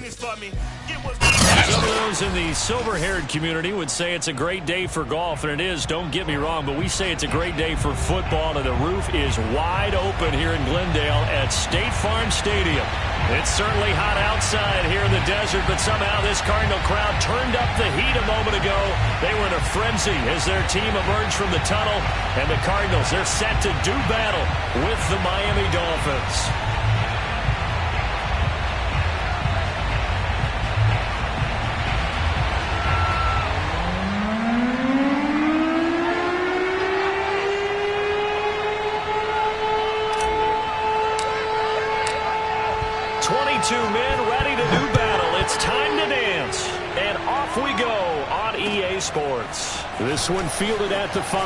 this for me. Get what's Some of those in the silver-haired community would say it's a great day for golf, and it is, don't get me wrong, but we say it's a great day for football, and the roof is wide open here in Glendale at State Farm Stadium. It's certainly hot outside here in the desert, but somehow this Cardinal crowd turned up the heat a moment ago. They were in a frenzy as their team emerged from the tunnel, and the Cardinals, they're set to do battle with the Miami Dolphins. Two men ready to do battle. It's time to dance. And off we go on EA Sports. This one fielded at the 5.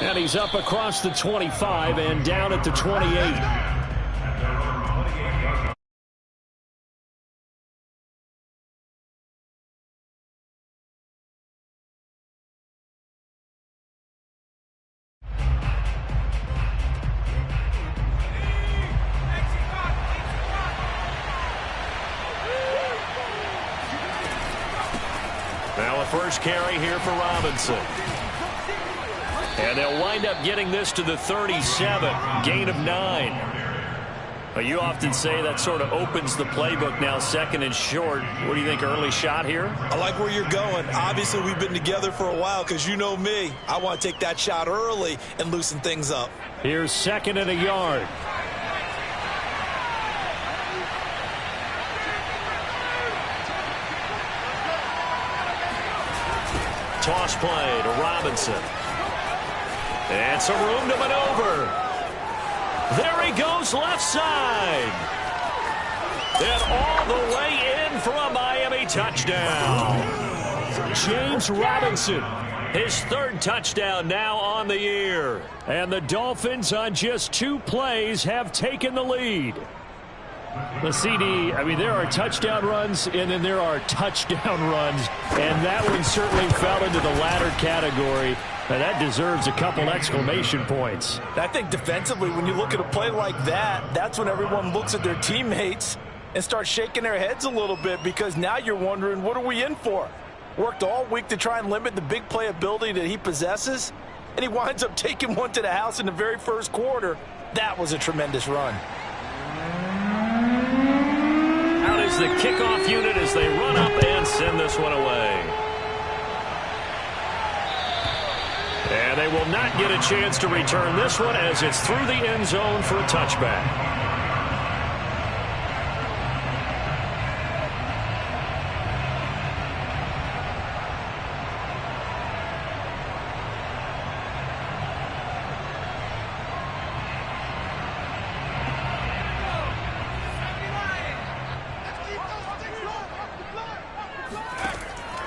And he's up across the 25 and down at the 28. Now a first carry here for Robinson. And they'll wind up getting this to the 37. Gain of 9. You often say that sort of opens the playbook now, second and short. What do you think, early shot here? I like where you're going. Obviously, we've been together for a while because you know me. I want to take that shot early and loosen things up. Here's second and a yard. Toss play to Robinson. And some room to maneuver. There he goes left side. And all the way in for a Miami touchdown. James Robinson, his third touchdown now on the year. And the Dolphins on just 2 plays have taken the lead. The CD, I mean, there are touchdown runs, and then there are touchdown runs, and that one certainly fell into the latter category. Now, that deserves a couple exclamation points. I think defensively, when you look at a play like that, that's when everyone looks at their teammates and starts shaking their heads a little bit, because now you're wondering, what are we in for? Worked all week to try and limit the big playability that he possesses, and he winds up taking one to the house in the very first quarter. That was a tremendous run. Out is the kickoff unit as they run up and send this one away. And they will not get a chance to return this one as it's through the end zone for a touchback.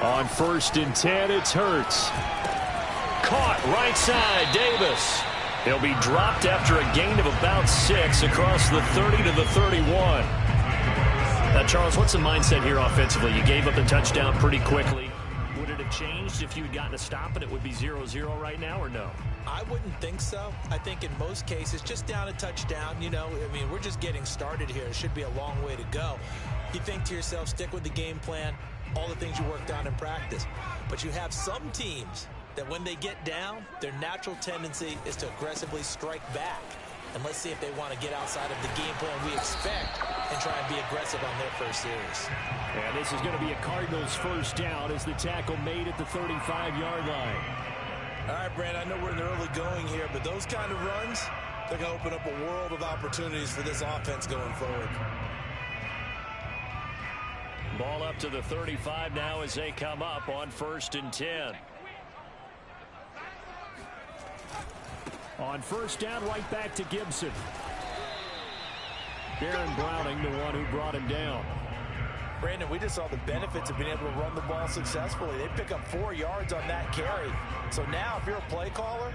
On 1st and 10, it's Hurts. Caught right side, Davis. He'll be dropped after a gain of about 6 across the 30 to the 31. Now, Charles, what's the mindset here offensively? You gave up the touchdown pretty quickly. Would it have changed if you had gotten a stop and it would be 0-0 right now, or no? I wouldn't think so. I think in most cases, just down a touchdown, you know, I mean, we're just getting started here. It should be a long way to go. You think to yourself, stick with the game plan, all the things you worked on in practice. But you have some teams that when they get down, their natural tendency is to aggressively strike back. And let's see if they want to get outside of the game plan we expect and try and be aggressive on their first series. And this is going to be a Cardinals first down as the tackle made at the 35-yard line. All right, Brandon, I know we're in the early going here, but those kind of runs, they're going to open up a world of opportunities for this offense going forward. Ball up to the 35 now as they come up on 1st and 10. On first down, right back to Gibson. Darren Browning, the one who brought him down. Brandon, we just saw the benefits of being able to run the ball successfully. They pick up 4 yards on that carry. So now if you're a play caller,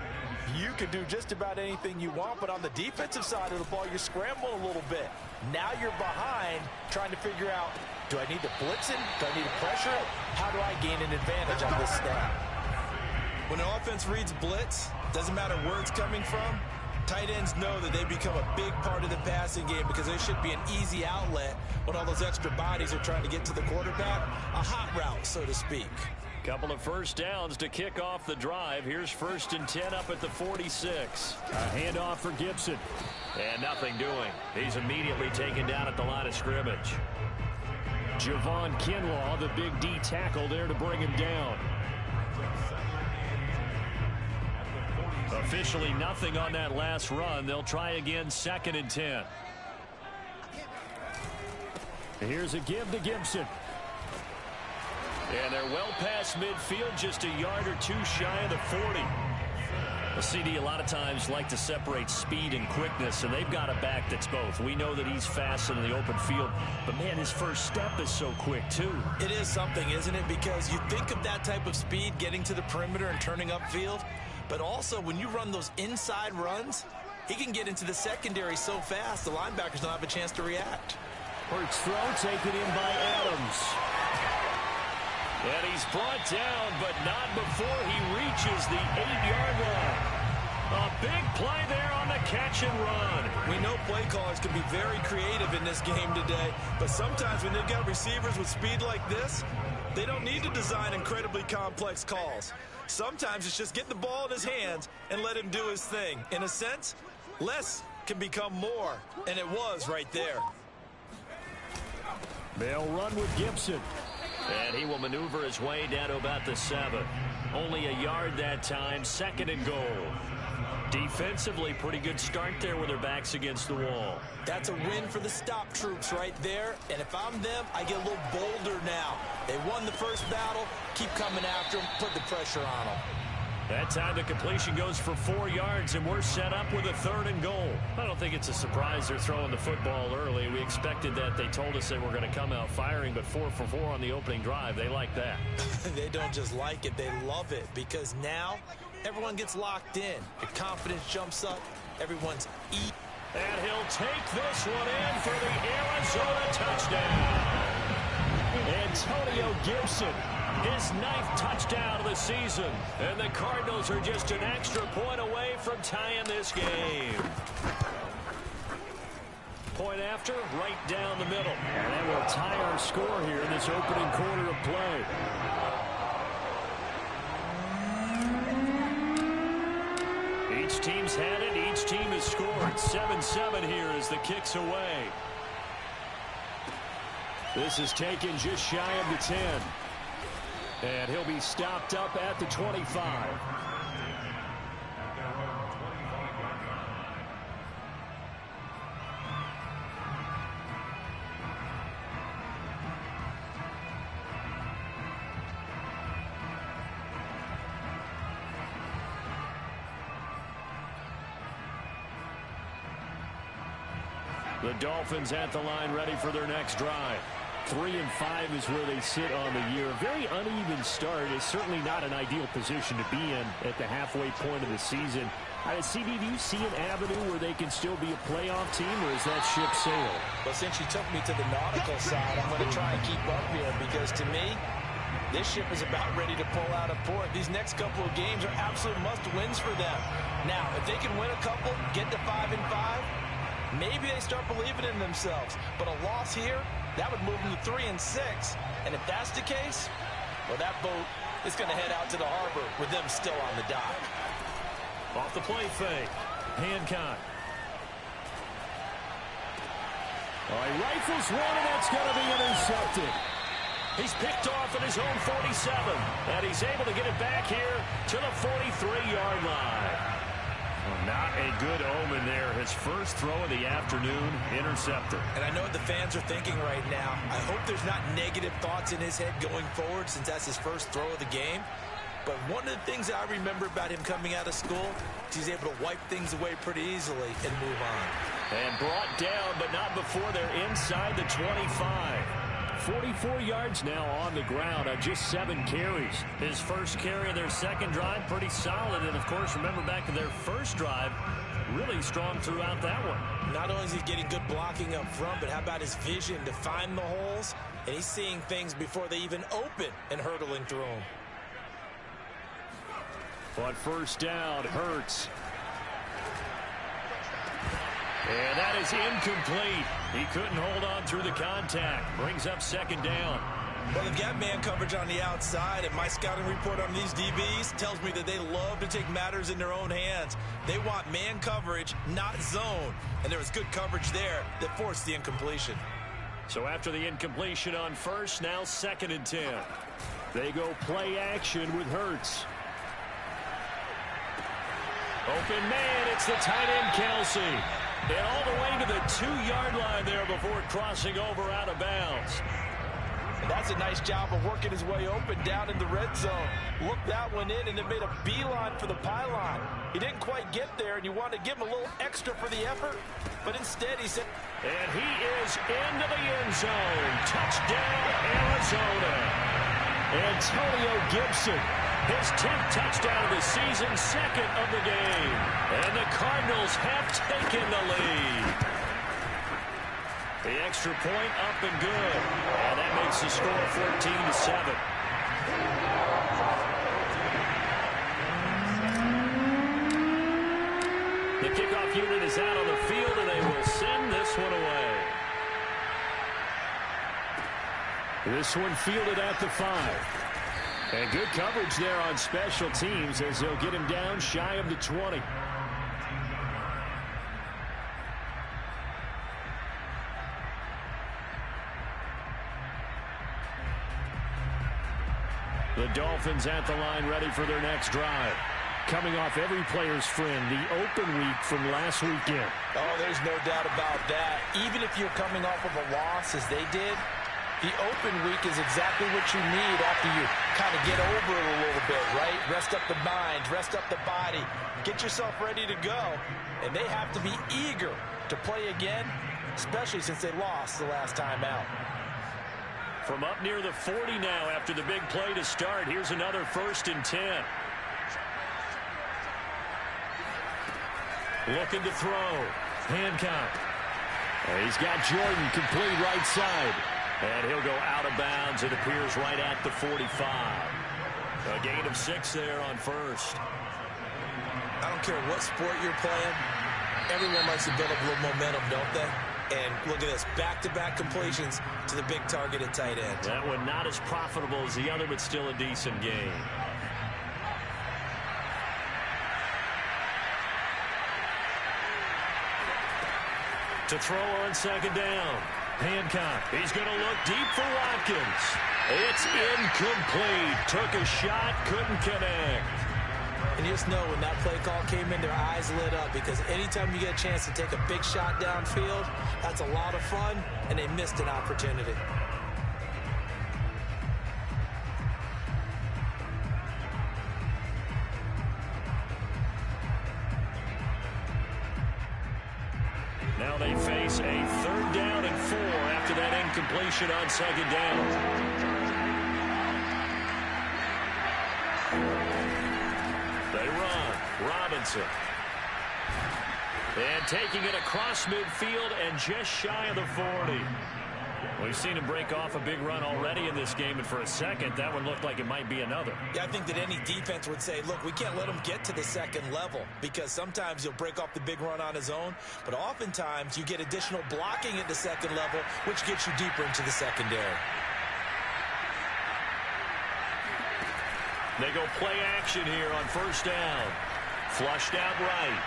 you can do just about anything you want. But on the defensive side of the ball, you're scrambling a little bit. Now you're behind trying to figure out, do I need to blitz it? Do I need to pressure it? How do I gain an advantage on this snap? When an offense reads blitz, doesn't matter where it's coming from, tight ends know that they become a big part of the passing game because there should be an easy outlet when all those extra bodies are trying to get to the quarterback. A hot route, so to speak. Couple of first downs to kick off the drive. Here's 1st and 10 up at the 46. A handoff for Gibson. And nothing doing. He's immediately taken down at the line of scrimmage. Javon Kinlaw, the big D tackle there to bring him down. Officially nothing on that last run. They'll try again, 2nd and 10. Here's a give to Gibson. And they're well past midfield, just a yard or two shy of the 40. Well, CD a lot of times like to separate speed and quickness, and they've got a back that's both. We know that he's fast in the open field, but, man, his first step is so quick, too. It is something, isn't it? Because you think of that type of speed getting to the perimeter and turning upfield, but also when you run those inside runs, he can get into the secondary so fast the linebackers don't have a chance to react. Hurts throw taken in by Adams. And he's brought down, but not before he reaches the 8-yard line. A big play there on the catch and run. We know play callers can be very creative in this game today, but sometimes when they've got receivers with speed like this, they don't need to design incredibly complex calls. Sometimes it's just get the ball in his hands and let him do his thing. In a sense, less can become more, and it was right there. They'll run with Gibson. And he will maneuver his way down to about the 7. Only a yard that time, 2nd and goal. Defensively, pretty good start there with their backs against the wall. That's a win for the stop troops right there. And if I'm them, I get a little bolder now. They won the first battle. Keep coming after them. Put the pressure on them. That time the completion goes for 4 yards, and we're set up with a 3rd and goal. I don't think it's a surprise they're throwing the football early. We expected that. They told us they were going to come out firing, but 4 for 4 on the opening drive. They like that. They don't just like it. They love it because now everyone gets locked in. Your confidence jumps up. Everyone's eating. And he'll take this one in for the Arizona touchdown. Antonio Gibson. His 9th touchdown of the season. And the Cardinals are just an extra point away from tying this game. Point after, right down the middle. And that will tie our score here in this opening quarter of play. Each team's had it. Each team has scored. 7-7 here as the kick's away. This is taken just shy of the 10. And he'll be stopped up at the 25. The Dolphins at the line ready for their next drive. 3-5 is where they sit on the year. A very uneven start. Is certainly not an ideal position to be in at the halfway point of the season. CD, do you see an avenue where they can still be a playoff team, or is that ship sailed? Well, since you took me to the nautical side, I'm going to try and keep up here because to me, this ship is about ready to pull out of port. These next couple of games are absolute must-wins for them. Now, if they can win a couple, get to 5-5, maybe they start believing in themselves. But a loss here, that would move them to 3-6. And if that's the case, well, that boat is going to head out to the harbor with them still on the dock. Off the play fake. Hancock. He rifles one, and that's going to be intercepted. He's picked off at his own 47. And he's able to get it back here to the 43-yard line. Well, not a good omen there. His first throw of the afternoon, intercepted. And I know what the fans are thinking right now. I hope there's not negative thoughts in his head going forward since that's his first throw of the game. But one of the things I remember about him coming out of school is he's able to wipe things away pretty easily and move on. And brought down, but not before they're inside the 25. 44 yards now on the ground on just 7 carries. His first carry of their second drive, pretty solid. And, of course, remember back to their first drive, really strong throughout that one. Not only is he getting good blocking up front, but how about his vision to find the holes? And he's seeing things before they even open and hurdling through them. On first down, Hurts. And that is incomplete. He couldn't hold on through the contact. Brings up second down. Well, they've got man coverage on the outside, and my scouting report on these DBs tells me that they love to take matters in their own hands. They want man coverage, not zone. And there was good coverage there that forced the incompletion. So after the incompletion on first, now 2nd and 10. They go play action with Hurts. Open man, it's the tight end, Kelsey. And all the way to the 2-yard line there before crossing over out of bounds. And that's a nice job of working his way open down in the red zone. Looked that one in and then made a beeline for the pylon. He didn't quite get there, and you wanted to give him a little extra for the effort. But instead, he said... And he is into the end zone. Touchdown, Arizona. Antonio Gibson. His 10th touchdown of the season, 2nd of the game. And the Cardinals have taken the lead. The extra point up and good. And that makes the score 14-7. The kickoff unit is out on the field, and they will send this one away. This one fielded at the 5. And good coverage there on special teams as they'll get him down shy of the 20. The Dolphins at the line ready for their next drive. Coming off every player's friend, the open week from last weekend. Oh, there's no doubt about that. Even if you're coming off of a loss as they did, the open week is exactly what you need after you kind of get over it a little bit, right? Rest up the mind, rest up the body, get yourself ready to go. And they have to be eager to play again, especially since they lost the last time out. From up near the 40 now after the big play to start, here's another 1st and 10. Looking to throw. Hancock. He's got Jordan complete right side. And he'll go out of bounds, it appears, right at the 45. A gain of 6 there on first. I don't care what sport you're playing. Everyone likes to build up a little momentum, don't they? And look at this, back-to-back completions to the big target at tight end. That one not as profitable as the other, but still a decent game. To throw on 2nd down. Hancock. He's going to look deep for Watkins. It's incomplete. Took a shot, couldn't connect. And you just know when that play call came in, their eyes lit up because anytime you get a chance to take a big shot downfield, that's a lot of fun, and they missed an opportunity. Now they face a 3rd down and 4 after that incompletion on 2nd down. They run. Robinson. And taking it across midfield and just shy of the 40. We've seen him break off a big run already in this game, and for a second, that one looked like it might be another. Yeah, I think that any defense would say, look, we can't let him get to the 2nd level because sometimes he'll break off the big run on his own, but oftentimes you get additional blocking at the 2nd level, which gets you deeper into the secondary. They go play action here on 1st down. Flushed out right.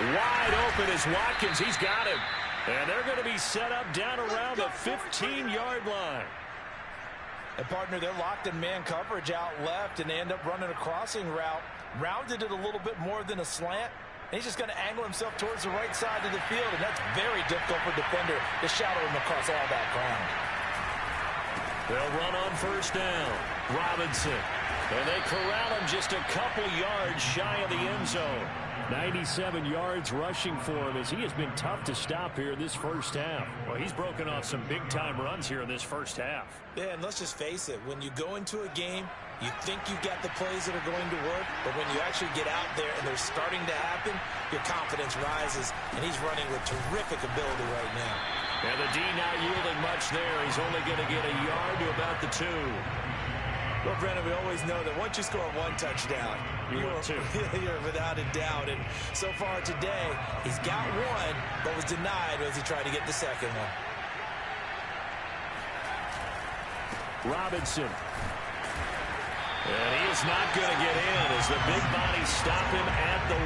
Wide open is Watkins. He's got him. And they're going to be set up down around the 15-yard line. And, partner, they're locked in man coverage out left, and they end up running a crossing route. Rounded it a little bit more than a slant. And he's just going to angle himself towards the right side of the field, and that's very difficult for a defender to shadow him across all that ground. They'll run on 1st down. Robinson. And they corral him just a couple yards shy of the end zone. 97 yards rushing for him as he has been tough to stop here in this 1st half. Well, he's broken off some big-time runs here in this 1st half. Yeah, and let's just face it. When you go into a game, you think you've got the plays that are going to work, but when you actually get out there and they're starting to happen, your confidence rises, and he's running with terrific ability right now. And the D not yielding much there. He's only going to get a yard to about the 2. Well, Brandon, we always know that once you score one touchdown, you're without a doubt. And so far today, he's got one, but was denied as he tried to get the second one. Robinson. And he is not going to get in as the big bodies stop him at the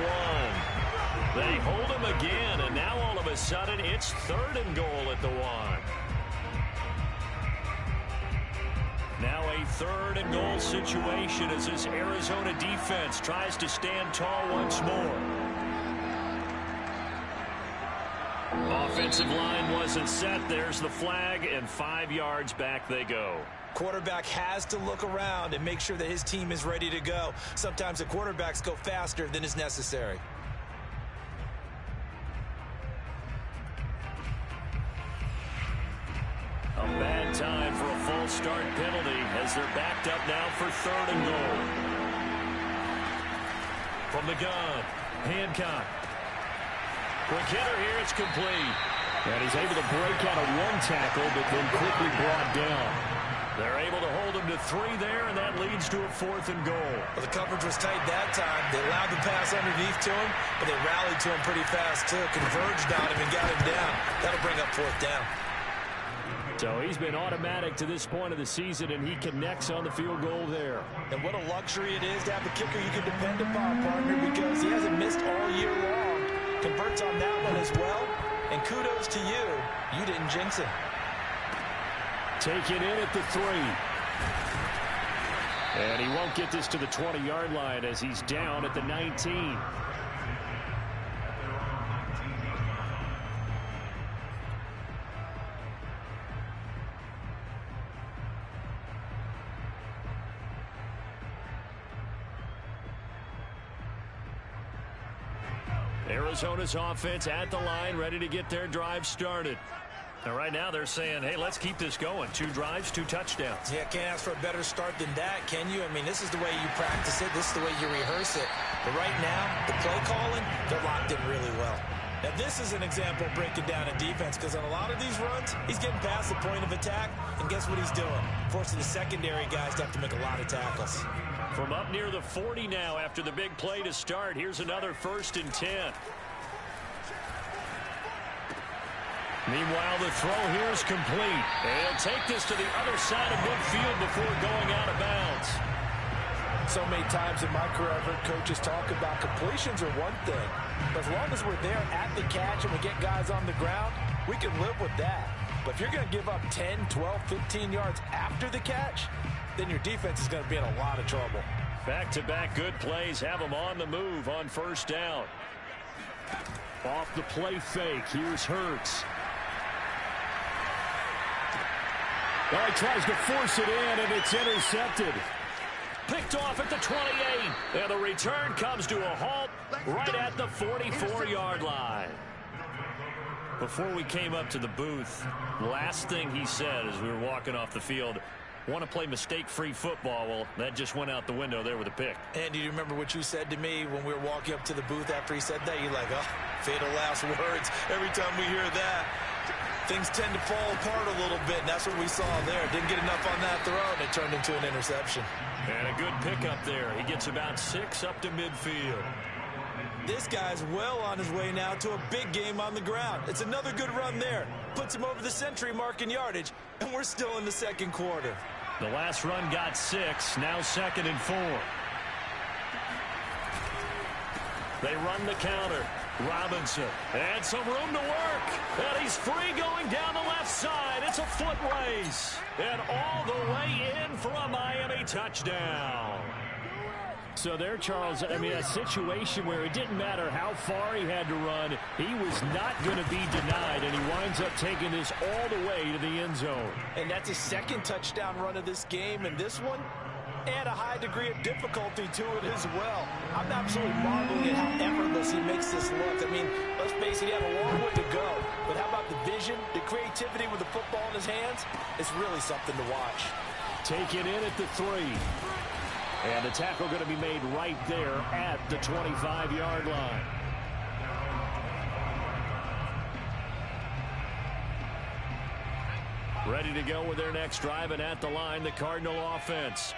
1. They hold him again, and now all of a sudden it's 3rd and goal at the 1. Now a 3rd and goal situation as this Arizona defense tries to stand tall once more. Offensive line wasn't set. There's the flag, and 5 yards back they go. Quarterback has to look around and make sure that his team is ready to go. Sometimes the quarterbacks go faster than is necessary. A bad time for a false start penalty as they're backed up now for 3rd and goal. From the gun, Hancock. Quick hitter here, it's complete. And he's able to break out of 1 tackle, but then quickly brought down. They're able to hold him to 3 there, and that leads to a 4th and goal. Well, the coverage was tight that time. They allowed the pass underneath to him, but they rallied to him pretty fast, too. Converged on him and got him down. That'll bring up 4th down. So he's been automatic to this point of the season, and he connects on the field goal there. And what a luxury it is to have a kicker you can depend upon, partner, because he hasn't missed all year long. Converts on that one as well, and kudos to you. You didn't jinx it. Taken in at the 3. And he won't get this to the 20-yard line as he's down at the 19. Arizona's offense at the line, ready to get their drive started. And right now they're saying, hey, let's keep this going. 2 drives, 2 touchdowns. Yeah, can't ask for a better start than that, can you? I mean, this is the way you practice it. This is the way you rehearse it. But right now, the play calling, they're locked in really well. Now, this is an example of breaking down a defense because on a lot of these runs, he's getting past the point of attack, and guess what he's doing? Forcing the secondary guys to have to make a lot of tackles. From up near the 40 now after the big play to start, here's another 1st and 10. Meanwhile, the throw here is complete. And he'll take this to the other side of midfield before going out of bounds. So many times in my career, I've heard coaches talk about completions are one thing. But as long as we're there at the catch and we get guys on the ground, we can live with that. But if you're going to give up 10, 12, 15 yards after the catch, then your defense is going to be in a lot of trouble. Back-to-back good plays have them on the move on 1st down. Off the play fake, here's Hurts. Well, he tries to force it in, and it's intercepted. Picked off at the 28. And the return comes to a halt right at the 44-yard line. Before we came up to the booth, last thing he said as we were walking off the field, want to play mistake-free football. Well, that just went out the window there with a pick. And do you remember what you said to me when we were walking up to the booth after he said that? You're like, oh, fatal last words. Every time we hear that, things tend to fall apart a little bit, and that's what we saw there. Didn't get enough on that throw, and it turned into an interception. And a good pickup there. He gets about 6 up to midfield. This guy's well on his way now to a big game on the ground. It's another good run there. Puts him over the century mark in yardage, and we're still in the 2nd quarter. The last run got 6, now 2nd and 4. They run the counter. Robinson, and some room to work. And he's free going down the left side. It's a foot race. And all the way in for a Miami touchdown. So there, Charles, I mean, a situation where it didn't matter how far he had to run, he was not going to be denied, and he winds up taking this all the way to the end zone. And that's his 2nd touchdown run of this game, and this one, add a high degree of difficulty to it as well. I'm absolutely marveling at how effortless he makes this look. I mean, let's face it, he had a long way to go. But how about the vision, the creativity with the football in his hands? It's really something to watch. Take it in at the 3. And the tackle going to be made right there at the 25-yard line. Ready to go with their next drive, and at the line, the Cardinal offense.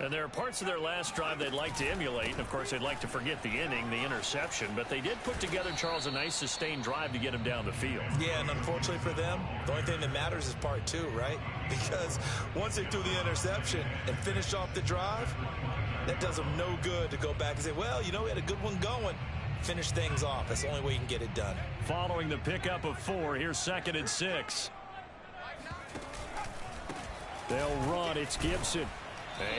And there are parts of their last drive they'd like to emulate. And, of course, they'd like to forget the inning, the interception. But they did put together, Charles, a nice sustained drive to get him down the field. Yeah, and unfortunately for them, the only thing that matters is part two, right? Because once they threw the interception and finished off the drive, that does them no good to go back and say, well, you know, we had a good one going. Finish things off. That's the only way you can get it done. Following the pickup of 4, here's 2nd and 6. They'll run. It's Gibson.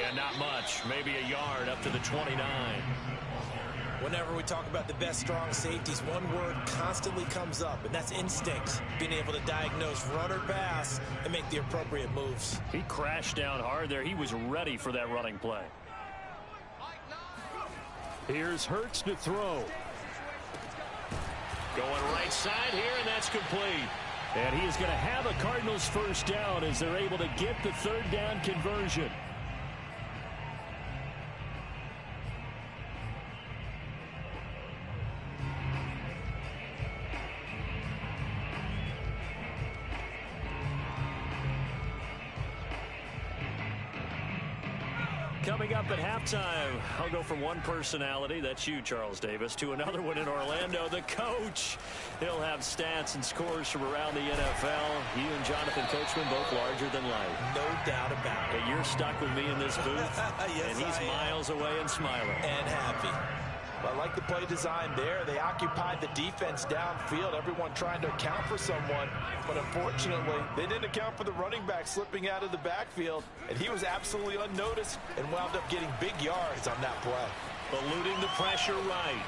And not much. Maybe a yard up to the 29. Whenever we talk about the best strong safeties, one word constantly comes up, and that's instincts. Being able to diagnose run or pass and make the appropriate moves. He crashed down hard there. He was ready for that running play. Here's Hurts to throw. Going right side here, and that's complete. And he is going to have a Cardinals first down as they're able to get the 3rd down conversion. Coming up at halftime, I'll go from one personality, that's you, Charles Davis, to another one in Orlando, the coach. He'll have stats and scores from around the NFL. You and Jonathan Coachman, both larger than life. No doubt about it. But you're stuck with me in this booth, yes, and he's miles away and smiling. And happy. I like the play design there. They occupied the defense downfield, everyone trying to account for someone. But unfortunately, they didn't account for the running back slipping out of the backfield. And he was absolutely unnoticed and wound up getting big yards on that play. Eluding the pressure right.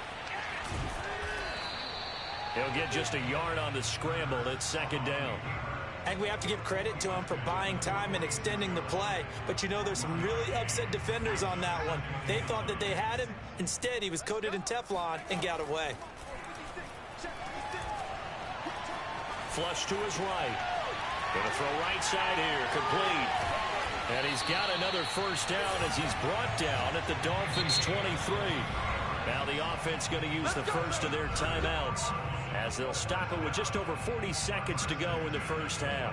He'll get just a yard on the scramble. It's 2nd down. And we have to give credit to him for buying time and extending the play. But you know, there's some really upset defenders on that one. They thought that they had him. Instead, he was coated in Teflon and got away. Flush to his right. Going to throw right side here. Complete. And he's got another first down as he's brought down at the Dolphins' 23. Now the offense going to use the first of their timeouts as they'll stop it with just over 40 seconds to go in the first half.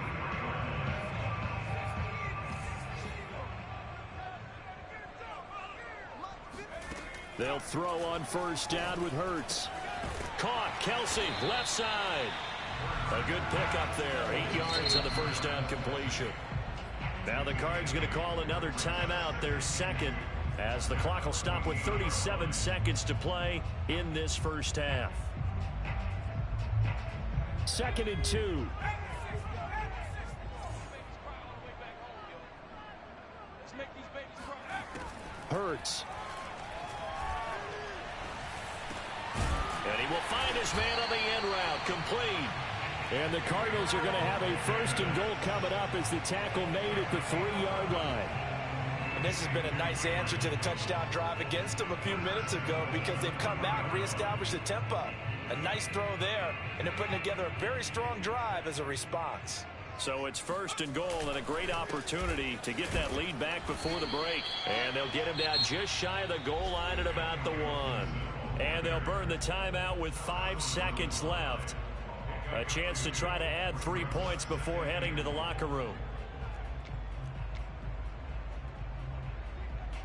They'll throw on first down with Hurts. Caught. Kelsey, left side. A good pickup there. 8 yards on the first down completion. Now the Cards going to call another timeout, their 2nd, as the clock will stop with 37 seconds to play in this first half. 2nd and 2. Hurts. And he will find his man on the end route. Complete. And the Cardinals are going to have a 1st and goal coming up as the tackle made at the 3-yard line. And this has been a nice answer to the touchdown drive against them a few minutes ago because they've come out and reestablished the tempo. A nice throw there, and they're putting together a very strong drive as a response. So it's 1st and goal and a great opportunity to get that lead back before the break. And they'll get him down just shy of the goal line at about the 1. And they'll burn the timeout with 5 seconds left. A chance to try to add 3 points before heading to the locker room.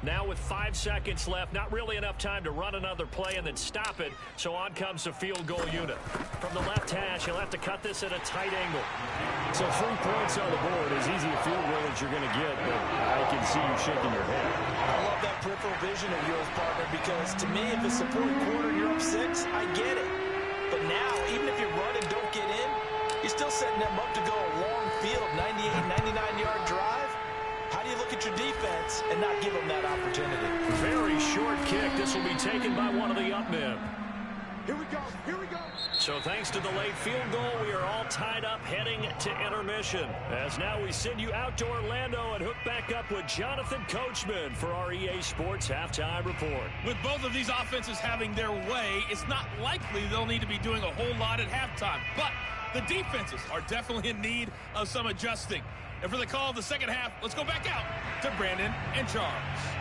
Now with 5 seconds left, not really enough time to run another play and then stop it. So on comes the field goal unit. From the left hash, he'll have to cut this at a tight angle. So 3 points on the board, as easy a field goal as you're going to get, but I can see you shaking your head. I love that peripheral vision of yours, partner, because to me, if it's the 4th quarter and you're up 6, I get it. But now, even if you run and don't get in, you're still setting them up to go a long field, 98, 99-yard drive. How do you look at your defense and not give them that opportunity? Very short kick. This will be taken by one of the up men. Here we go. Here we go. So thanks to the late field goal, we are all tied up heading to intermission. As now we send you out to Orlando and hook back up with Jonathan Coachman for our EA Sports Halftime Report. With both of these offenses having their way, it's not likely they'll need to be doing a whole lot at halftime. But the defenses are definitely in need of some adjusting. And for the call of the second half, let's go back out to Brandon and Charles.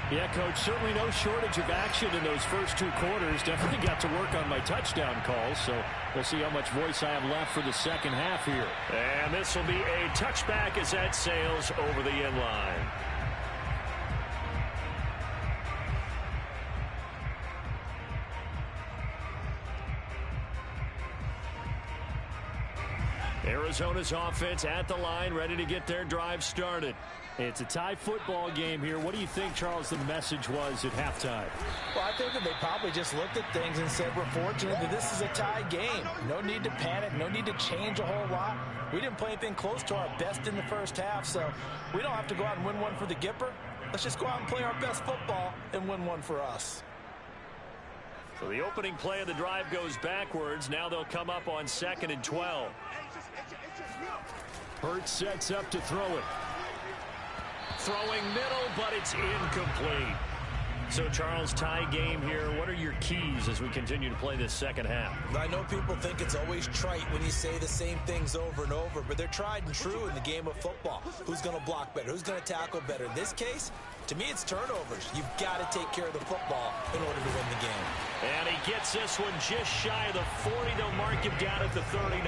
Yeah, Coach, certainly no shortage of action in those first 2 quarters. Definitely got to work on my touchdown calls, so we'll see how much voice I have left for the second half here. And this will be a touchback as that sails over the end line. Arizona's offense at the line, ready to get their drive started. It's a tie football game here. What do you think, Charles, the message was at halftime? Well, I think that they probably just looked at things and said, we're fortunate that this is a tie game. No need to panic. No need to change a whole lot. We didn't play anything close to our best in the first half, so we don't have to go out and win one for the Gipper. Let's just go out and play our best football and win one for us. So the opening play of the drive goes backwards. Now they'll come up on 2nd and 12. Hurts sets up to throw it. Throwing middle, but it's incomplete. So, Charles, tie game here. What are your keys as we continue to play this second half? I know people think it's always trite when you say the same things over and over, but they're tried and true in the game of football. Who's going to block better? Who's going to tackle better? In this case, to me, it's turnovers. You've got to take care of the football in order to win the game. And he gets this one just shy of the 40. They'll mark him down at the 39.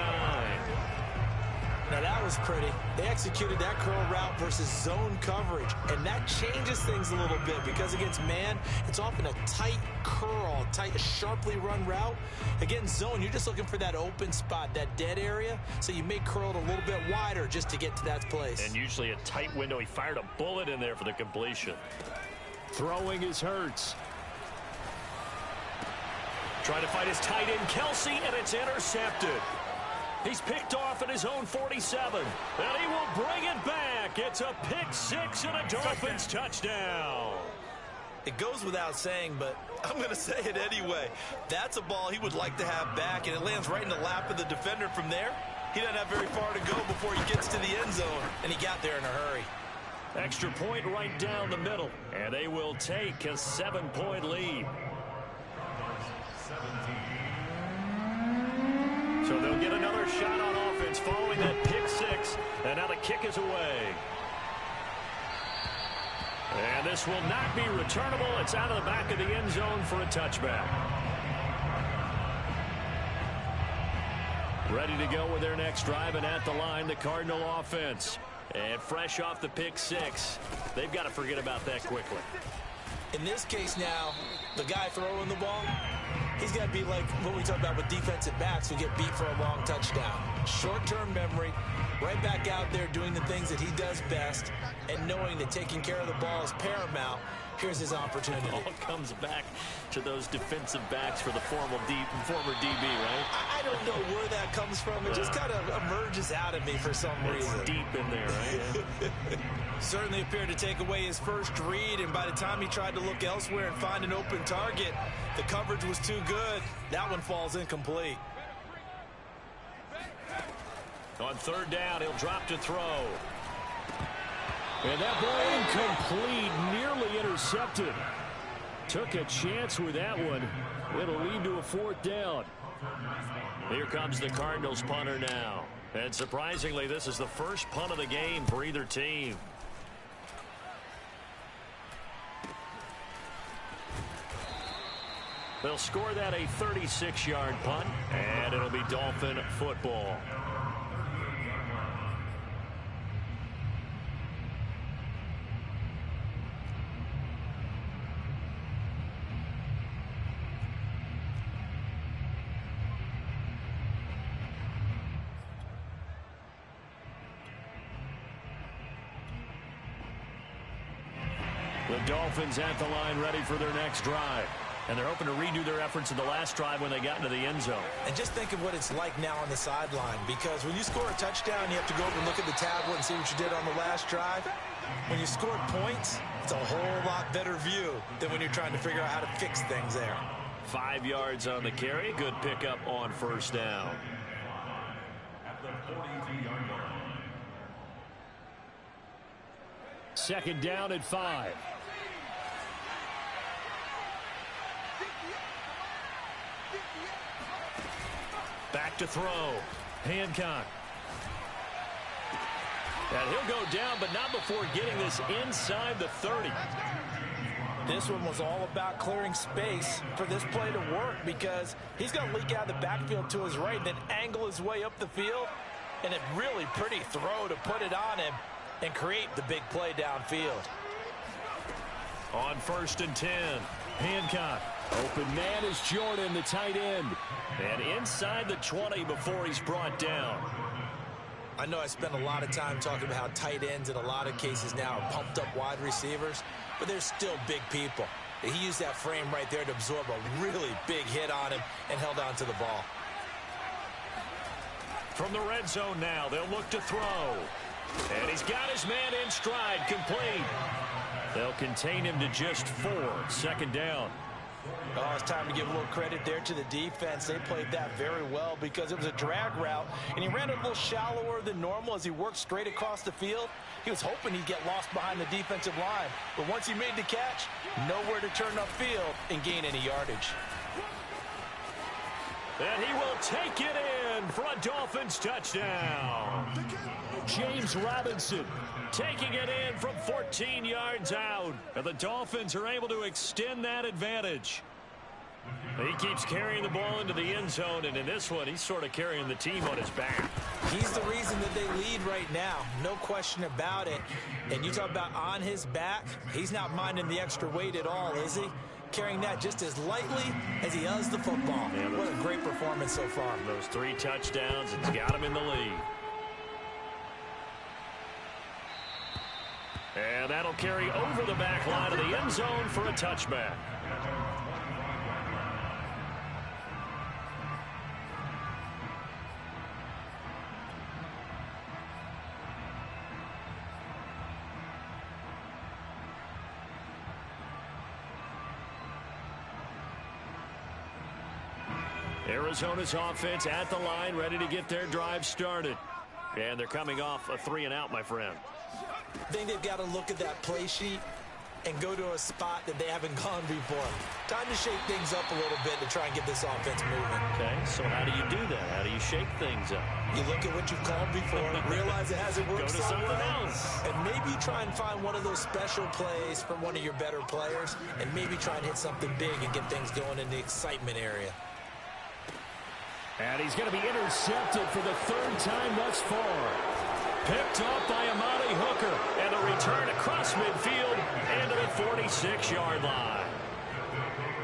Now that was pretty. They executed that curl route versus zone coverage, and that changes things a little bit because against man, it's often a tight curl, tight, sharply run route. Against zone, you're just looking for that open spot, that dead area, so you may curl it a little bit wider just to get to that place. And usually a tight window. He fired a bullet in there for the completion. Throwing is Hurts. Trying to find his tight end, Kelsey, and it's intercepted. He's picked off at his own 47, and he will bring it back. It's a pick six and a Dolphins touchdown. It goes without saying, but I'm going to say it anyway. That's a ball he would like to have back, and it lands right in the lap of the defender from there. He doesn't have very far to go before he gets to the end zone, and he got there in a hurry. Extra point right down the middle, and they will take a 7-point lead. So they'll get another shot on offense following that pick six. And now the kick is away. And this will not be returnable. It's out of the back of the end zone for a touchback. Ready to go with their next drive, and at the line, the Cardinal offense. And fresh off the pick six, they've got to forget about that quickly. In this case now, the guy throwing the ball, he's got to be like what we talk about with defensive backs who get beat for a long touchdown. Short-term memory, right back out there doing the things that he does best, and knowing that taking care of the ball is paramount. Here's his opportunity. It all comes back to those defensive backs for the former DB, right? I don't know where that comes from. It just kind of emerges out of me for some reason. It's deep in there, right? Certainly appeared to take away his first read, and by the time he tried to look elsewhere and find an open target, the coverage was too good. That one falls incomplete. On third down, he'll drop to throw. And that ball incomplete, nearly intercepted. Took a chance with that one. It'll lead to a fourth down. Here comes the Cardinals punter now. And surprisingly, this is the first punt of the game for either team. They'll score that a 36-yard punt, and it'll be Dolphin football. The Dolphins at the line, ready for their next drive. And they're hoping to redo their efforts in the last drive when they got into the end zone. And just think of what it's like now on the sideline, because when you score a touchdown, you have to go over and look at the tablet and see what you did on the last drive. When you score points, it's a whole lot better view than when you're trying to figure out how to fix things there. 5 yards on the carry. Good pickup on first down. Second down at 5. Back to throw. Hancock. And he'll go down, but not before getting this inside the 30. This one was all about clearing space for this play to work, because he's going to leak out of the backfield to his right and then angle his way up the field. And a really pretty throw to put it on him and create the big play downfield. On 1st and 10, Hancock. Open man is Jordan, the tight end. And inside the 20 before he's brought down. I know I spend a lot of time talking about how tight ends in a lot of cases now are pumped up wide receivers, but they're still big people. He used that frame right there to absorb a really big hit on him and held on to the ball. From the red zone now, they'll look to throw. And he's got his man in stride, complete. They'll contain him to just 4. Second down. Oh, it's time to give a little credit there to the defense. They played that very well because it was a drag route, and he ran a little shallower than normal as he worked straight across the field. He was hoping he'd get lost behind the defensive line, but once he made the catch, nowhere to turn upfield and gain any yardage. And he will take it in for a Dolphins touchdown. James Robinson taking it in from 14 yards out. And the Dolphins are able to extend that advantage. He keeps carrying the ball into the end zone, and in this one, he's sort of carrying the team on his back. He's the reason that they lead right now. No question about it. And you talk about on his back, he's not minding the extra weight at all, is he? Carrying that just as lightly as he does the football. Yeah, what a great performance so far. Those 3 touchdowns, it's got him in the lead. And that'll carry over the back line of the end zone for a touchback. Arizona's offense at the line, ready to get their drive started. And they're coming off a 3-and-out, my friend. I think they've got to look at that play sheet and go to a spot that they haven't gone before. Time to shake things up a little bit to try and get this offense moving. Okay, so how do you do that? How do you shake things up? You look at what you've called before, realize it hasn't worked Go to something else. and maybe try and find one of those special plays from one of your better players, and maybe try and hit something big and get things going in the excitement area. And he's going to be intercepted for the 3rd time thus far. Picked off by Amani Hooker, and a return across midfield into the 46-yard line.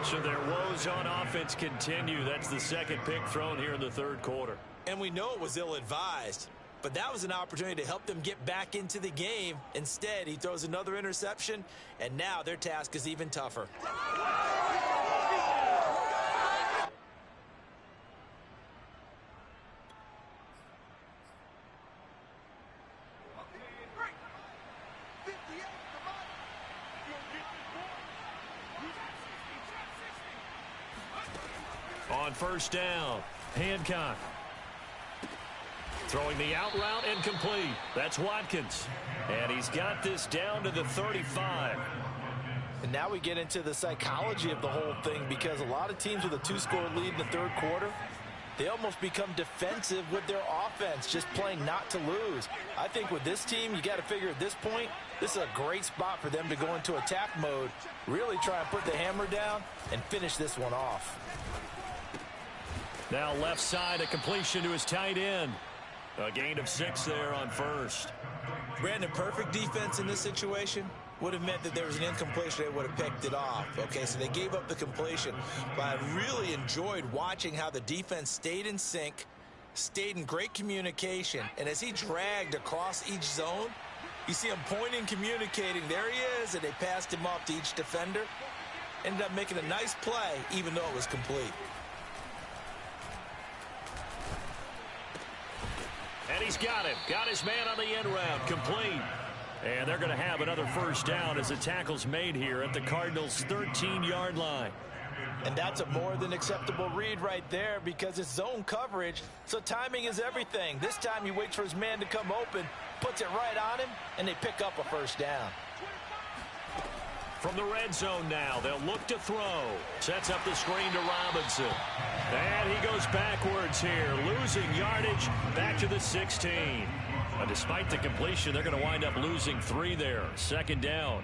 So their woes on offense continue. That's the second pick thrown here in the 3rd quarter. And we know it was ill-advised, but that was an opportunity to help them get back into the game. Instead, he throws another interception, and now their task is even tougher. On first down, Hancock. Throwing the out route incomplete. That's Watkins. And he's got this down to the 35. And now we get into the psychology of the whole thing, because a lot of teams with a 2-score lead in the 3rd quarter, they almost become defensive with their offense, just playing not to lose. I think with this team, you got to figure at this point, this is a great spot for them to go into attack mode, really try and put the hammer down and finish this one off. Now left side, a completion to his tight end. A gain of 6 there on first. Brandon, perfect defense in this situation would have meant that there was an incompletion. They would have picked it off. Okay, so they gave up the completion. But I really enjoyed watching how the defense stayed in sync, stayed in great communication. And as he dragged across each zone, you see him pointing, communicating. There he is, and they passed him off to each defender. Ended up making a nice play, even though it was complete. And he's got him. Got his man on the end route. Complete. And they're going to have another first down as the tackle's made here at the Cardinals' 13-yard line. And that's a more than acceptable read right there, because it's zone coverage, so timing is everything. This time he waits for his man to come open, puts it right on him, and they pick up a first down. From the red zone now, they'll look to throw. Sets up the screen to Robinson. And he goes backwards here, losing yardage back to the 16. But despite the completion, they're going to wind up losing 3 there. Second down.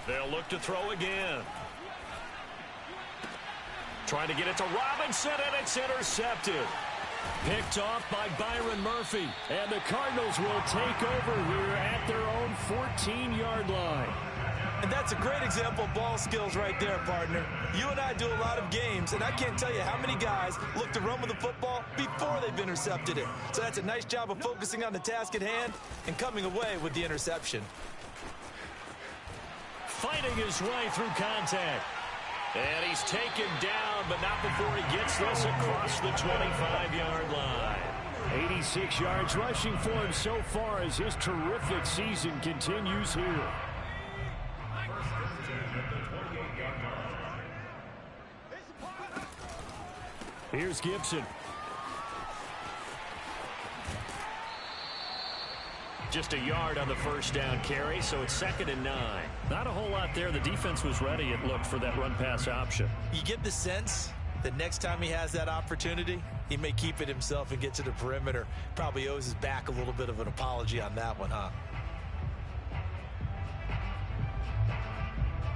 They'll look to throw again. Trying to get it to Robinson, and it's intercepted. Picked off by Byron Murphy. And the Cardinals will take over here at their own 14-yard line. And that's a great example of ball skills right there, partner. You and I do a lot of games, and I can't tell you how many guys look to run with the football before they've intercepted it. So that's a nice job of focusing on the task at hand and coming away with the interception. Fighting his way through contact. And he's taken down, but not before he gets this across the 25-yard line. 86 yards rushing for him so far as his terrific season continues here. Here's Gibson. Just a yard on the first down carry, so it's 2nd and 9. Not a whole lot there. The defense was ready, it looked, for that run-pass option. You get the sense that next time he has that opportunity, he may keep it himself and get to the perimeter. Probably owes his back a little bit of an apology on that one, huh?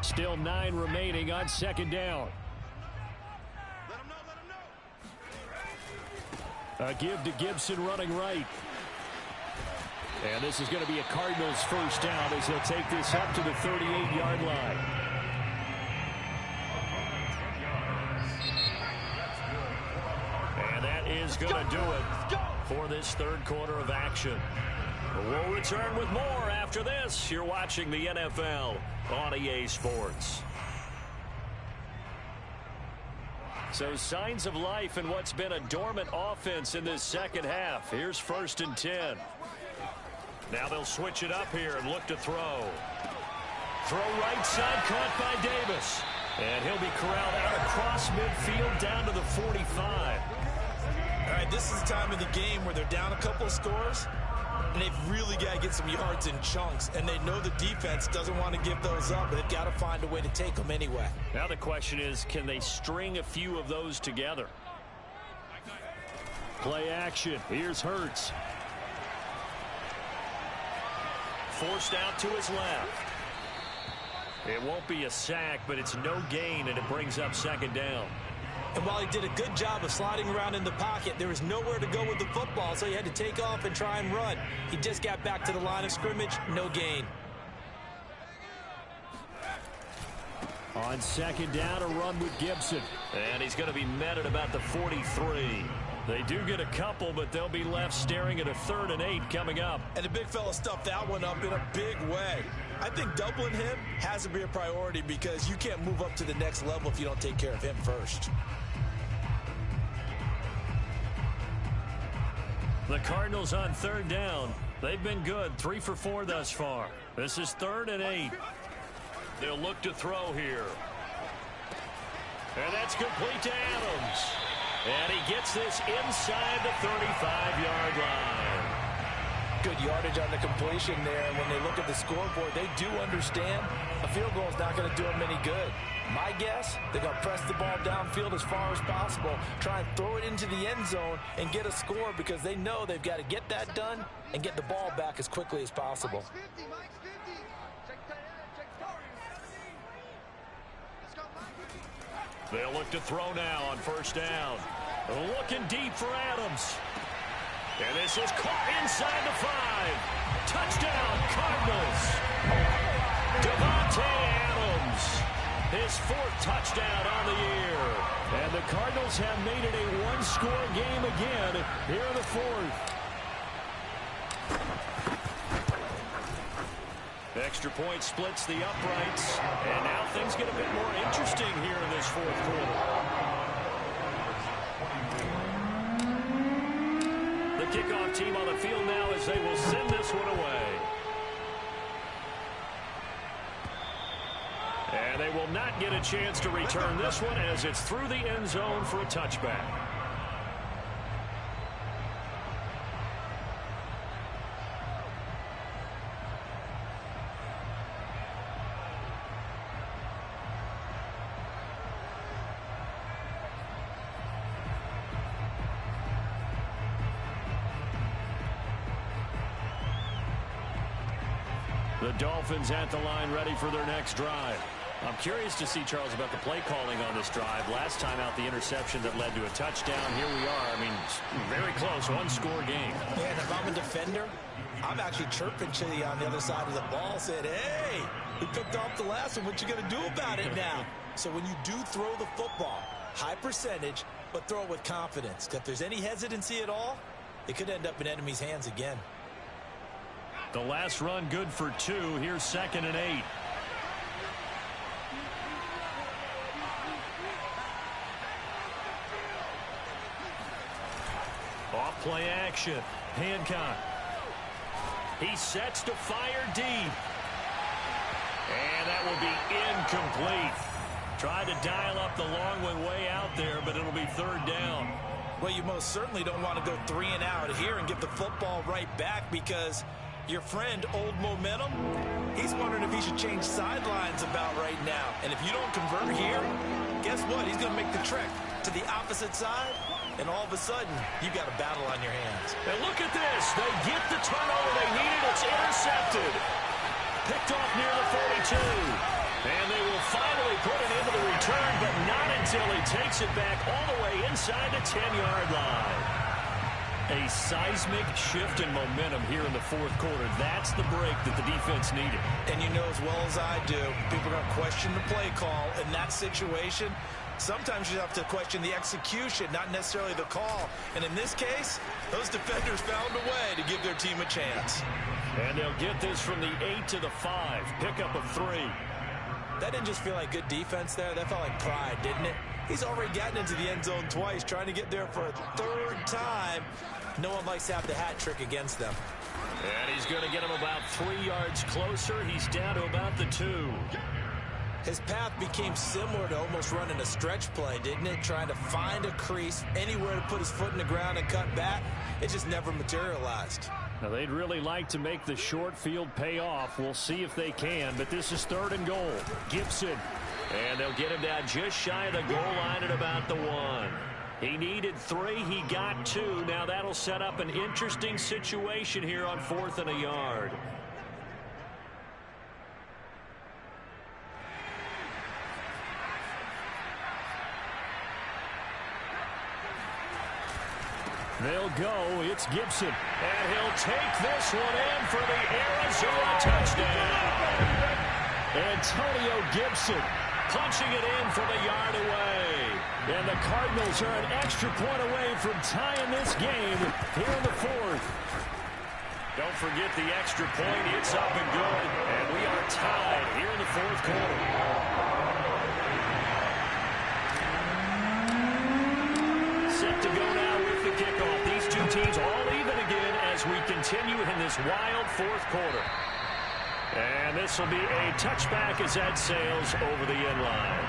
Still 9 remaining on 2nd down. A give to Gibson running right. And this is going to be a Cardinals first down as they'll take this up to the 38-yard line. And that is going to do it for this third quarter of action. We'll return with more after this. You're watching the NFL on EA Sports. So signs of life in what's been a dormant offense in this second half. Here's 1st and 10. Now they'll switch it up here and look to throw. Throw right side, caught by Davis. And he'll be corralled out across midfield down to the 45. All right, this is the time of the game where they're down a couple of scores, and they've really got to get some yards in chunks, and they know the defense doesn't want to give those up, but they've got to find a way to take them anyway. Now the question is, can they string a few of those together? Play action. Here's Hurts. Forced out to his left. It won't be a sack, but it's no gain, and it brings up 2nd down. And while he did a good job of sliding around in the pocket, there was nowhere to go with the football, so he had to take off and try and run. He just got back to the line of scrimmage, no gain. On 2nd down, a run with Gibson. And he's going to be met at about the 43. They do get a couple, but they'll be left staring at a 3rd and 8 coming up. And the big fella stuffed that one up in a big way. I think doubling him has to be a priority because you can't move up to the next level if you don't take care of him first. The Cardinals on 3rd down. They've been good, 3 for 4 thus far. This is 3rd and 8. They'll look to throw here. And that's complete to Adams. And he gets this inside the 35-yard line. Good yardage on the completion there. And when they look at the scoreboard, they do understand a field goal is not going to do them any good. My guess, they're going to press the ball downfield as far as possible, try and throw it into the end zone and get a score because they know they've got to get that done and get the ball back as quickly as possible. They'll look to throw now on 1st down. Looking deep for Adams. And this is caught inside the 5. Touchdown, Cardinals. Davante Adams. His 4th touchdown on the year. And the Cardinals have made it a one-score game again here in the 4th. Extra point splits the uprights. And now things get a bit more interesting here in this 4th quarter. The kickoff team on the field now as they will send this one away. And they will not get a chance to return this one as it's through the end zone for a touchback. The Dolphins at the line ready for their next drive. I'm curious to see, Charles, about the play calling on this drive. Last time out, the interception that led to a touchdown. Here we are. I mean, very close, one-score game. Man, if I'm a defender, I'm actually chirping to you on the other side of the ball, saying, hey, we picked off the last one. What you going to do about it now? So when you do throw the football, high percentage, but throw it with confidence. If there's any hesitancy at all, it could end up in enemy's hands again. The last run good for 2. Here's 2nd and 8. Off play action. Hancock. He sets to fire deep. And that will be incomplete. Tried to dial up the long one way out there, but it'll be 3rd down. Well, you most certainly don't want to go 3 and out here and get the football right back, because your friend, Old Momentum, he's wondering if he should change sidelines about right now. And if you don't convert here, guess what? He's going to make the trek to the opposite side, and all of a sudden, you've got a battle on your hands. And look at this. They get the turnover they needed. It's intercepted. Picked off near the 42. And they will finally put it into the return, but not until he takes it back all the way inside the 10-yard line. A seismic shift in momentum here in the 4th quarter. That's the break that the defense needed. And you know as well as I do, people are going to question the play call in that situation. Sometimes you have to question the execution, not necessarily the call. And in this case, those defenders found a way to give their team a chance. And they'll get this from the 8 to the 5. Pickup of 3. That didn't just feel like good defense there. That felt like pride, didn't it? He's already gotten into the end zone twice, trying to get there for a 3rd time. No one likes to have the hat trick against them. And he's going to get him about 3 yards closer. He's down to about the 2. His path became similar to almost running a stretch play, didn't it? Trying to find a crease, anywhere to put his foot in the ground and cut back. It just never materialized. Now, they'd really like to make the short field pay off. We'll see if they can, but this is 3rd and goal. Gibson. And they'll get him down just shy of the goal line at about the 1. He needed 3. He got 2. Now that'll set up an interesting situation here on 4th and a yard. They'll go. It's Gibson. And he'll take this one in for the Arizona touchdown. Antonio Gibson punching it in from a yard away. And the Cardinals are an extra point away from tying this game here in the 4th. Don't forget the extra point. It's up and good. And we are tied here in the 4th quarter. Set to go now with the kickoff. These two teams all even again as we continue in this wild 4th quarter. And this will be a touchback as that sails over the end line.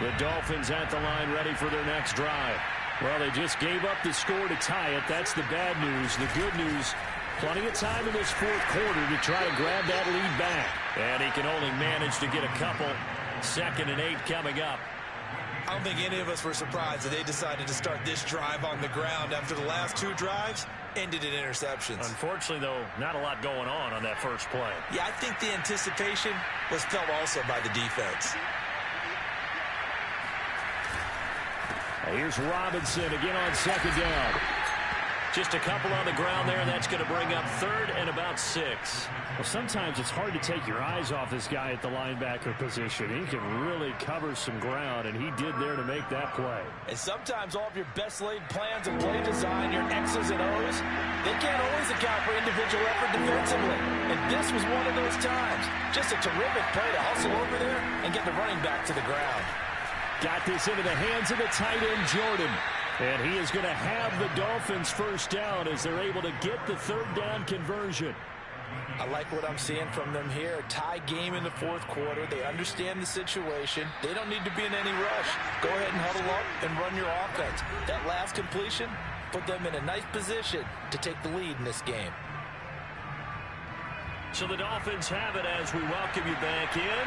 The Dolphins at the line, ready for their next drive. Well, they just gave up the score to tie it. That's the bad news. The good news, plenty of time in this 4th quarter to try to grab that lead back. And he can only manage to get a couple. 2nd and 8 coming up. I don't think any of us were surprised that they decided to start this drive on the ground after the last 2 drives ended in interceptions. Unfortunately, though, not a lot going on that first play. Yeah, I think the anticipation was felt also by the defense. Here's Robinson again on 2nd down. Just a couple on the ground there, and that's going to bring up 3rd and about 6. Well, sometimes it's hard to take your eyes off this guy at the linebacker position. He can really cover some ground, and he did there to make that play. And sometimes all of your best laid plans and play design, your X's and O's, they can't always account for individual effort defensively. And this was one of those times. Just a terrific play to hustle over there and get the running back to the ground. Got this into the hands of the tight end, Jordan. And he is going to have the Dolphins first down as they're able to get the 3rd down conversion. I like what I'm seeing from them here. A tie game in the 4th quarter. They understand the situation. They don't need to be in any rush. Go ahead and huddle up and run your offense. That last completion put them in a nice position to take the lead in this game. So the Dolphins have it as we welcome you back in.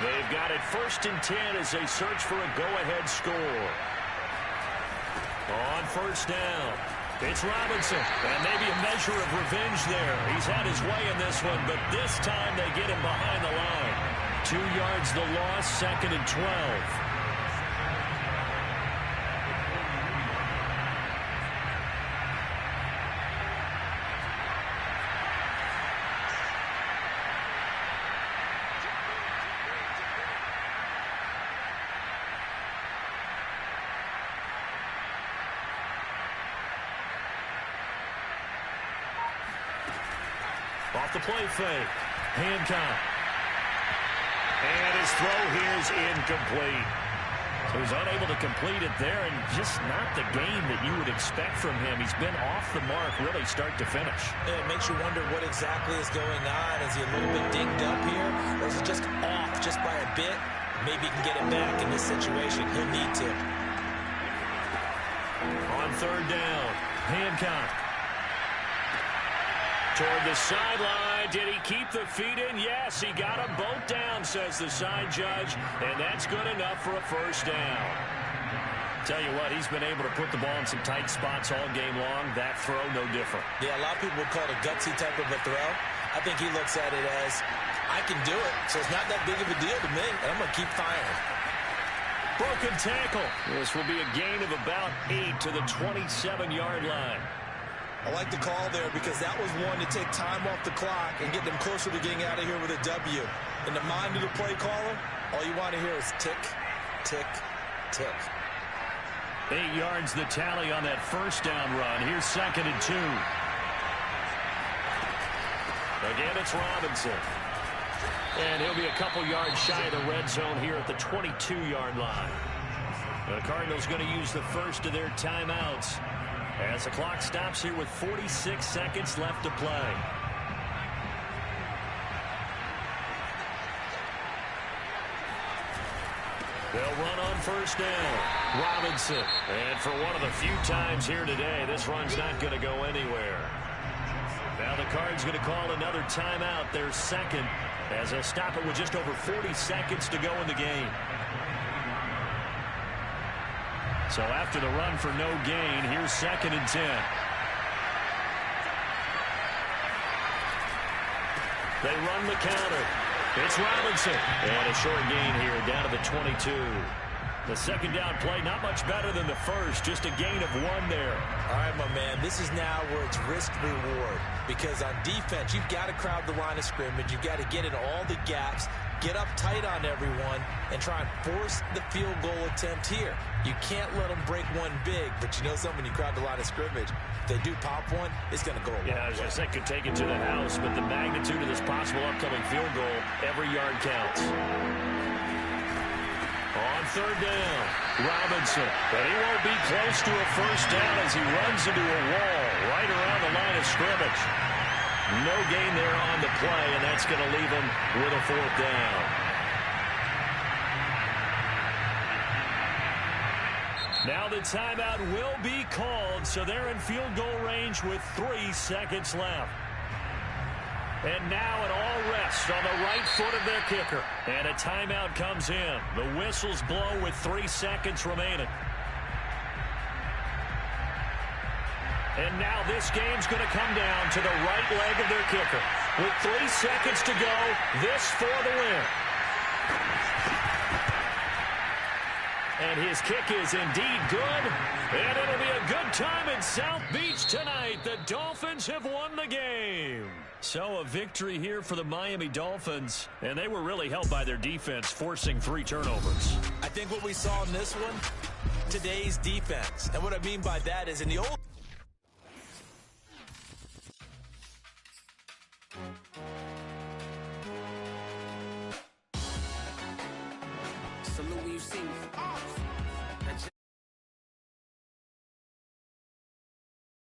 They've got it 1st and 10 as they search for a go-ahead score. On 1st down, it's Robinson. And maybe a measure of revenge there. He's had his way in this one, but this time they get him behind the line. 2 yards the loss, 2nd and 12. Off the play fake. Hancock. And his throw here is incomplete. So he's unable to complete it there, and just not the game that you would expect from him. He's been off the mark really start to finish. Yeah, it makes you wonder what exactly is going on. Is he a little bit dinged up here, or is he just off just by a bit? Maybe he can get it back in this situation. He'll need to. On 3rd down, Hancock. Toward the sideline. Did he keep the feet in? Yes, he got them both down, says the side judge, and that's good enough for a 1st down. Tell you what, he's been able to put the ball in some tight spots all game long. That throw, no different. Yeah, a lot of people would call it a gutsy type of a throw. I think he looks at it as, I can do it, so it's not that big of a deal to me, and I'm going to keep firing. Broken tackle. This will be a gain of about 8 to the 27-yard line. I like the call there because that was one to take time off the clock and get them closer to getting out of here with a W. In the mind of the play caller, all you want to hear is tick, tick, tick. 8 yards the tally on that 1st down run. Here's 2nd and 2. Again, it's Robinson. And he'll be a couple yards shy of the red zone here at the 22-yard line. The Cardinals going to use the first of their timeouts as the clock stops here with 46 seconds left to play. They'll run on 1st down. Robinson. And for one of the few times here today, this run's not going to go anywhere. Now the Cards going to call another timeout, their 2nd, as they'll stop it with just over 40 seconds to go in the game. So after the run for no gain, here's 2nd and 10. They run the counter. It's Robinson. And a short gain here down to the 22. The 2nd down play, not much better than the first, just a gain of 1 there. All right, my man, this is now where it's risk-reward. Because on defense, you've got to crowd the line of scrimmage. You've got to get in all the gaps, get up tight on everyone, and try and force the field goal attempt here. You can't let them break one big, but you know something, when you crowd the line of scrimmage, if they do pop one, it's going to go a long way. Yeah, I was going to say, could take it to the house, but the magnitude of this possible upcoming field goal, every yard counts. On 3rd down, Robinson. But he won't be close to a 1st down as he runs into a wall right around the line of scrimmage. No gain there on the play, and that's going to leave him with a 4th down. Now the timeout will be called, so they're in field goal range with 3 seconds left. And now an all rest on the right foot of their kicker. And a timeout comes in. The whistles blow with 3 seconds remaining. And now this game's going to come down to the right leg of their kicker. With 3 seconds to go, this for the win. And his kick is indeed good. And it'll be a good time in South Beach tonight. The Dolphins have won the game. So a victory here for the Miami Dolphins. And they were really helped by their defense, forcing 3 turnovers. I think what we saw in this one, today's defense. And what I mean by that is in the old... Salute when you see me.